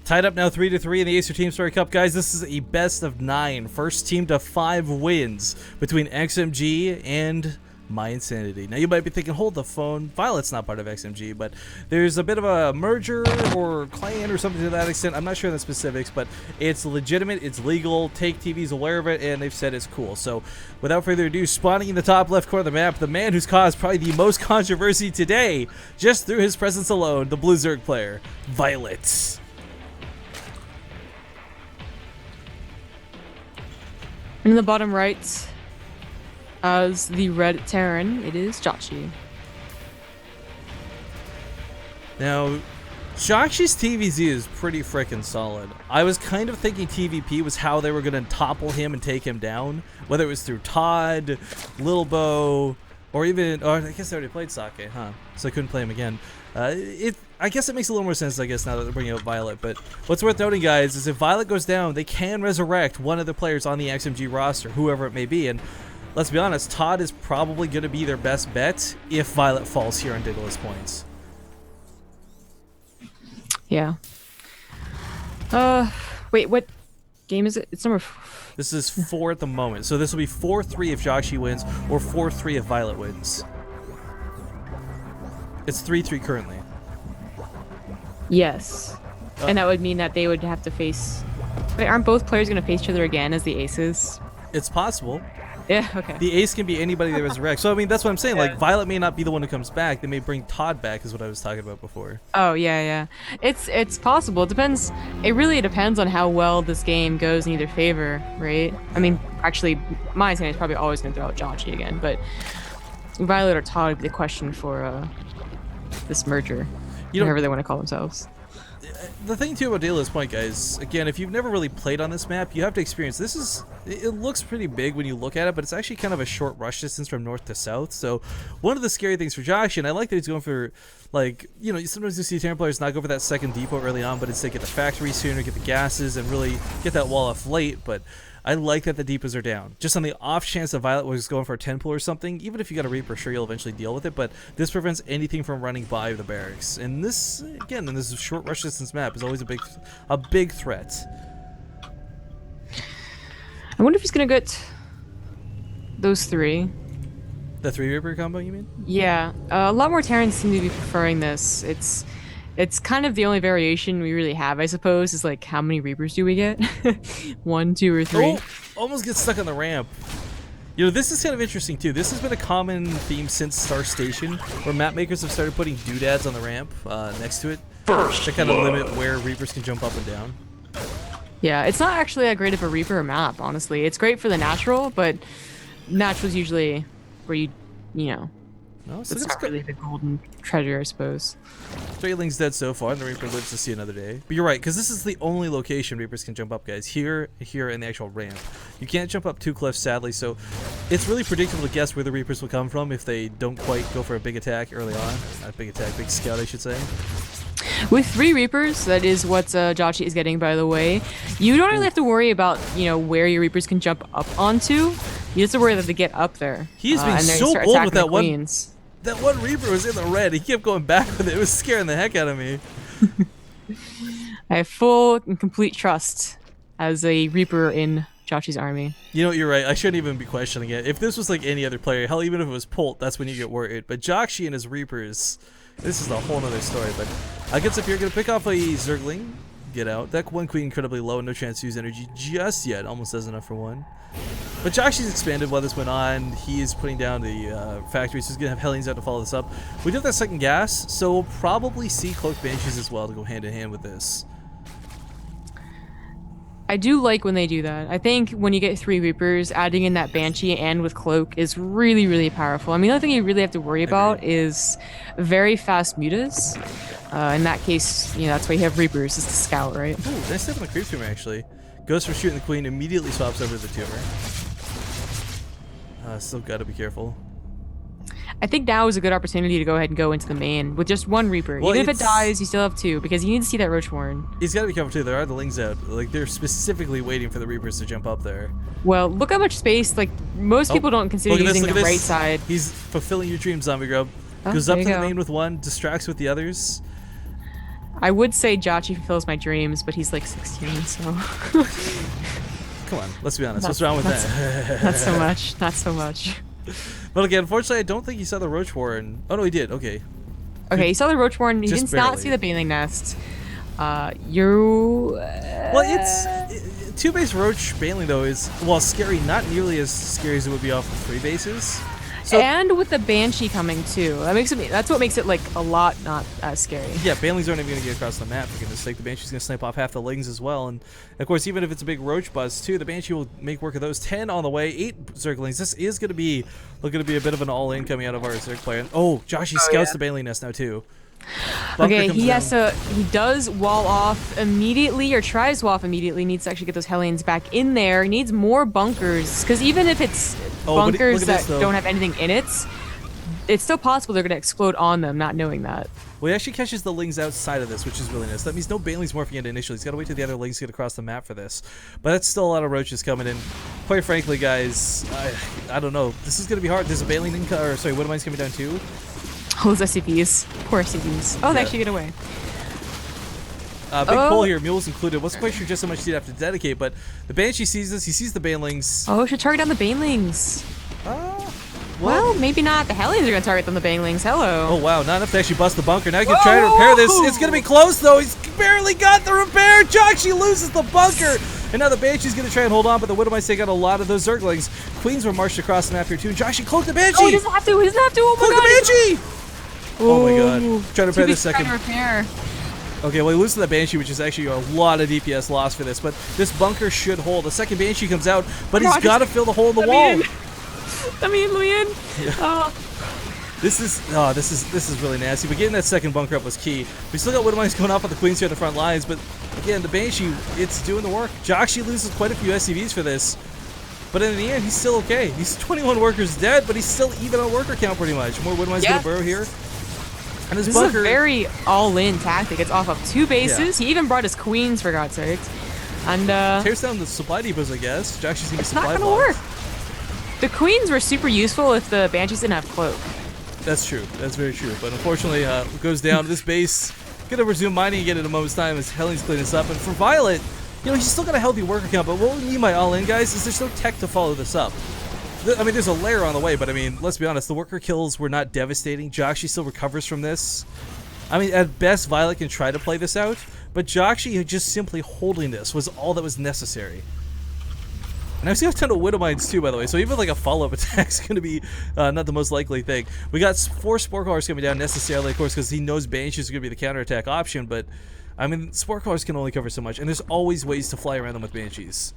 Tied up now 3-3 in the Acer Team Story Cup, guys. This is a best of 9. First team to 5 wins between XMG and mYinsanity. Now you might be thinking, hold the phone, Violet's not part of XMG, but there's a bit of a merger or clan or something to that extent. I'm not sure of the specifics, but it's legitimate, it's legal, Take TV's aware of it, and they've said it's cool. So without further ado, spawning in the top left corner of the map, the man who's caused probably the most controversy today, just through his presence alone, the Blue Zerg player, Violet. In the bottom right, as the red Terran, it is Jjakji. Now, Jjakji's TVZ is pretty freaking solid. I was kind of thinking TVP was how they were going to topple him and take him down, whether it was through Todd, Lil Bo, or even, I guess they already played Sake, huh? So I couldn't play him again. I guess it makes a little more sense, I guess, now that they're bringing out Violet. But what's worth noting, guys, is if Violet goes down, they can resurrect one of the players on the XMG roster, whoever it may be. And let's be honest, Todd is probably going to be their best bet if Violet falls here on Daedalus points. Yeah. Wait, what game is it? It's number... This is 4 at the moment. So this will be 4-3 if Jjakji wins, or 4-3 if Violet wins. It's 3-3 currently. Yes. And that would mean that they would have to face... Wait, aren't both players going to face each other again as the aces? It's possible. Yeah, okay. The ace can be anybody they resurrect. So, I mean, that's what I'm saying. Yeah. Like, Violet may not be the one who comes back. They may bring Todd back, is what I was talking about before. Oh, yeah. It's possible. It depends. It really depends on how well this game goes in either favor, right? I mean, actually, mYinsanity is probably always going to throw out Jjakji again, but Violet or Todd would be the question for this merger, whatever they want to call themselves. The thing too about Daedalus Point, guys, again, if you've never really played on this map, you have to experience this. It looks pretty big when you look at it, but it's actually kind of a short rush distance from north to south. So one of the scary things for Jjakji, and I like that he's going for, like, sometimes you see Terran players not go for that second depot early on, but instead get the factory sooner, get the gases, and really get that wall off late. But I like that the depots are down. Just on the off chance that Violet was going for a 10 pull or something, even if you got a Reaper, sure, you'll eventually deal with it, but this prevents anything from running by the barracks. And this, again, in this short rush distance map, is always a big threat. I wonder if he's going to get those 3. The 3 Reaper combo, you mean? Yeah. A lot more Terrans seem to be preferring this. It's kind of the only variation we really have, I suppose, is like how many Reapers do we get? 1, 2, or 3? Oh, almost get stuck on the ramp. This is kind of interesting too. This has been a common theme since Star Station, where map makers have started putting doodads on the ramp next to it to kind of limit where Reapers can jump up and down. Yeah, it's not actually that great of a Reaper map, honestly. It's great for the natural, but natural's usually where you know. No, so it's not really the golden treasure, I suppose. Strayling's dead so far, and the Reaper lives to see another day. But you're right, because this is the only location Reapers can jump up, guys. Here, and the actual ramp. You can't jump up 2 cliffs, sadly, so it's really predictable to guess where the Reapers will come from if they don't quite go for a big attack early on. Not big attack, big scout, I should say. With 3 Reapers, that is what Jjakji is getting, by the way, you don't really have to worry about, where your Reapers can jump up onto. You just have to worry that they get up there. He's been so bold with that one. That one Reaper was in the red. He kept going back with it. It was scaring the heck out of me. I have full and complete trust as a Reaper in Jjakji's army. You're right. I shouldn't even be questioning it. If this was like any other player, hell, even if it was Polt, that's when you get worried. But Jjakji and his Reapers, this is a whole nother story. But I guess if you're going to pick off a Zergling, get out. That 1 queen incredibly low, no chance to use energy just yet. Almost does enough for 1. But Jjakji's expanded while this went on. He is putting down the factory, so he's going to have Hellions out to follow this up. We do have that second gas, so we'll probably see Cloaked Banshees as well to go hand in hand with this. I do like when they do that. I think when you get 3 Reapers, adding in that Banshee and with Cloak is really, really powerful. I mean, the only thing you really have to worry about is very fast mutas. In that case, that's why you have Reapers, is the scout, right? Ooh, nice step on the creep tumor, actually. Goes for shooting the queen, immediately swaps over the tumor. Still gotta be careful. I think now is a good opportunity to go ahead and go into the main with just 1 Reaper. Well, even if it dies, you still have 2, because you need to see that Roach Warren. He's gotta be careful too. There are the Lings out. Like, they're specifically waiting for the Reapers to jump up there. Well, look how much space, like, most people don't consider using the right side. He's fulfilling your dream, Zombie Grub. Goes up to the main with 1, distracts with the others. I would say Jjakji fulfills my dreams, but he's like 16, so. Come on, let's be honest. What's wrong with that? Not so much. Not so much. But again, unfortunately, I don't think he saw the Roach Warren. Oh no, he did. Okay. Okay, he saw the Roach Warren. He Just did not barely. see the Baneling Nest. You. Well, it's two-base Roach Baneling though is scary, not nearly as scary as it would be off of 3 bases. So, and with the Banshee coming too, that's what makes it like a lot not as scary. yeah, Banelings aren't even going to get across the map, for goodness sake. The Banshee's going to snipe off half the Lings as well, and of course, even if it's a big Roach buzz too, the Banshee will make work of those. 10 on the way, 8 Zerglings. This is going to be looking to be a bit of an all-in coming out of our Zerg player. And, Jjakji scouts the Baneling Nest now too. Bunker Okay, comes down. he does wall off immediately, or tries to wall off immediately. Needs to actually get those Hellions back in there. He needs more bunkers, because even if it's bunkers that don't have anything in it, it's still possible they're going to explode on them, not knowing that. Well, he actually catches the Lings outside of this, which is really nice. That means no Banelings morphing into initially. He's got to wait till the other Lings get across the map for this. But that's still a lot of Roaches coming in. Quite frankly, guys, I don't know. This is going to be hard. There's a Baneling, what am I coming down too? Oh, those SCVs. Poor SCVs. Oh, they actually get away. Big pull here, Mules included. Wasn't quite sure just how much he'd have to dedicate, but the Banshee sees this. He sees the Banelings. Oh, should target down the Banelings. Well, maybe not. The Hellions are going to target them, the Banelings. Hello. Oh, wow. Not enough to actually bust the bunker. Now he can try to repair this. It's going to be close, though. He's barely got the repair. Jjakji loses the bunker. And now the Banshee's going to try and hold on, but the Widowmice got a lot of those Zerglings. Queens were marched across the map here, too. Jjakji cloaked the Banshee. Oh, he doesn't have to. He doesn't have to. Oh, my Cloak God. the Banshee. Oh, my God. Trying to repair this second. Repair. Okay, well, he loses the Banshee, which is actually a lot of DPS loss for this, but this bunker should hold. The second Banshee comes out, but he's got to fill the hole in the wall. Let me in. Yeah. This is really nasty. But getting that second bunker up was key. We still got Widowmice going off on the Queens here at the front lines, but again, the Banshee, it's doing the work. Jjakji loses quite a few SCVs for this, but in the end, he's still okay. He's 21 workers dead, but he's still even on worker count pretty much. More Widowmice gonna burrow here. And his bunker is a very all-in tactic. It's off of 2 bases. Yeah. He even brought his Queens, for God's sake. And tears down the supply depots, I guess. Jjakji's gonna be it's supply not gonna work. The Queens were super useful if the Banshees didn't have Cloak. That's true. That's very true. But unfortunately, it goes down to this base. Gonna resume mining again in a moment's time as Hellions clean this up. And for Violet, he's still got a healthy worker count. But what we mean by all-in, guys, is there's no tech to follow this up. I mean, there's a layer on the way, but I mean, let's be honest, the worker kills were not devastating. Jjakji still recovers from this. I mean, at best, Violet can try to play this out, but Jjakji just simply holding this was all that was necessary. And I've seen a ton of Widow Mines too, by the way, so even like a follow-up attack is going to be not the most likely thing. We got 4 Spore Crawlers coming down necessarily, of course, because he knows Banshees are going to be the counterattack option, but I mean, Spore Crawlers can only cover so much, and there's always ways to fly around them with Banshees.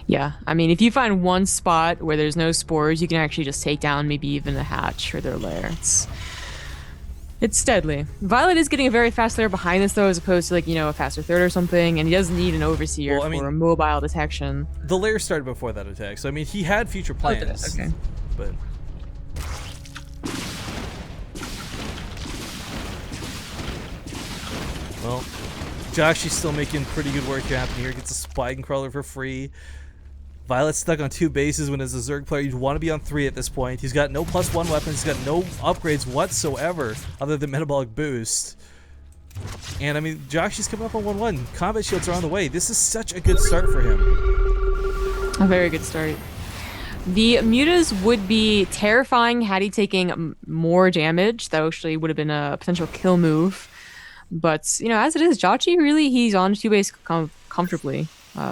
Yeah, I mean, if you find one spot where there's no spores, you can actually just take down maybe even a hatch or their lair. It's deadly. Violet is getting a very fast lair behind this, though, as opposed to, like, a faster third or something, and he doesn't need an Overseer for a mobile detection. The lair started before that attack, so, I mean, he had future plans. Okay. But... well, Jjakji's still making pretty good work happening here. Gets a Spike Crawler for free. Violet's stuck on 2 bases when as a Zerg player you'd want to be on 3 at this point. He's got no +1 weapons, he's got no upgrades whatsoever other than metabolic boost. And I mean, Jjakji's coming up on 1-1. Combat shields are on the way. This is such a good start for him. A very good start. The Mutas would be terrifying had he taken more damage. That actually would have been a potential kill move. But, as it is, Jjakji really, he's on 2 base comfortably.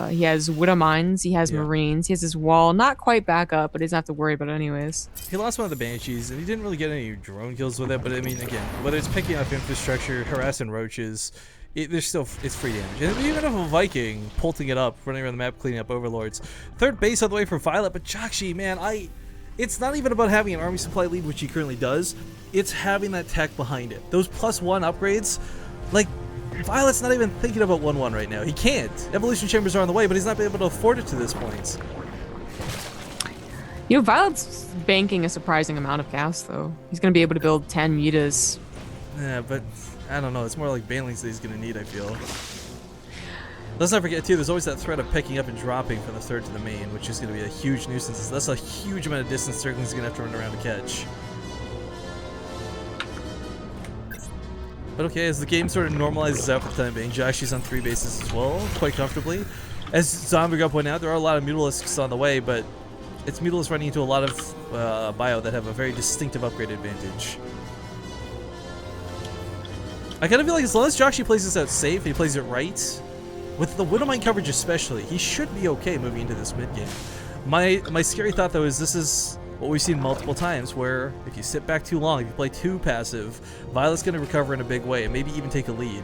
He has Widow Mines, he has Marines, he has his wall, not quite back up, but he doesn't have to worry about it anyways. He lost one of the Banshees, and he didn't really get any drone kills with it, but I mean, again, whether it's picking up infrastructure, harassing Roaches, it's free damage. And even if a Viking pulting it up, running around the map, cleaning up Overlords. 3rd base on the way for Violet, but Jjakji, man, it's not even about having an army supply lead, which he currently does, it's having that tech behind it. Those +1 upgrades, like, Violet's not even thinking about 1-1 right now. He can't. Evolution Chambers are on the way, but he's not been able to afford it to this point. Violet's banking a surprising amount of gas, though. He's going to be able to build 10 Mutas. Yeah, but I don't know. It's more like Banelings that he's going to need, I feel. Let's not forget, too, there's always that threat of picking up and dropping from the 3rd to the main, which is going to be a huge nuisance. That's a huge amount of distance Zergling's going to have to run around to catch. But okay, as the game sort of normalizes out for the time being, Jjakji's on 3 bases as well, quite comfortably. As Zombie Got pointed out, there are a lot of Mutalisks on the way, but it's Mutalisks running into a lot of bio that have a very distinctive upgrade advantage. I kind of feel like as long as Jjakji plays this out safe, he plays it right, with the Widowmine coverage especially, he should be okay moving into this mid game. My scary thought though is this is what we've seen multiple times, where if you sit back too long, if you play too passive, Violet's going to recover in a big way and maybe even take a lead.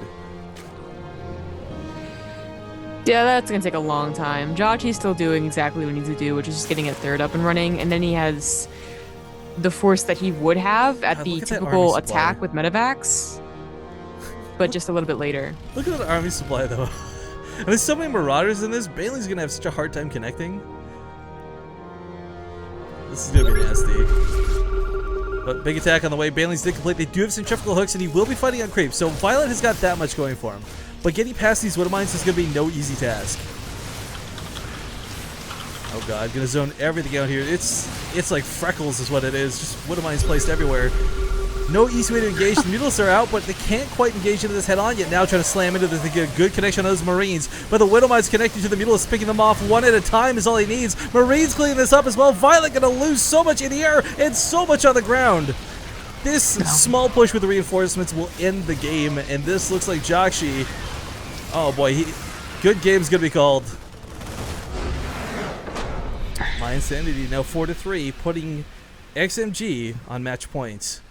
Yeah, that's gonna take a long time. Jjakji's still doing exactly what he needs to do, which is just getting a third up and running, and then he has the force that he would have at the typical attack with Medivacs, but just a little bit later. Look at that army supply though. And there's so many Marauders in this, Bailey's gonna have such a hard time connecting. This is gonna be nasty. But big attack on the way, Bailey's did complete. They do have centrifugal hooks and he will be fighting on creep, so Violet has got that much going for him. But getting past these Widowmines is going to be no easy task. Oh god, gonna zone everything out here. It's like freckles is what it is. Just Widowmines placed everywhere. No easy way to engage. The Mutalisks are out, but they can't quite engage into this head on yet. Now trying to slam into this to get a good connection on those Marines. But the Widowmines connecting to the Mutalisks, picking them off one at a time is all he needs. Marines cleaning this up as well. Violet gonna lose so much in the air and so much on the ground. This small push with the reinforcements will end the game, and this looks like Jjakji. Oh boy, good game's gonna be called. mYinsanity now 4-3, putting XMG on match points.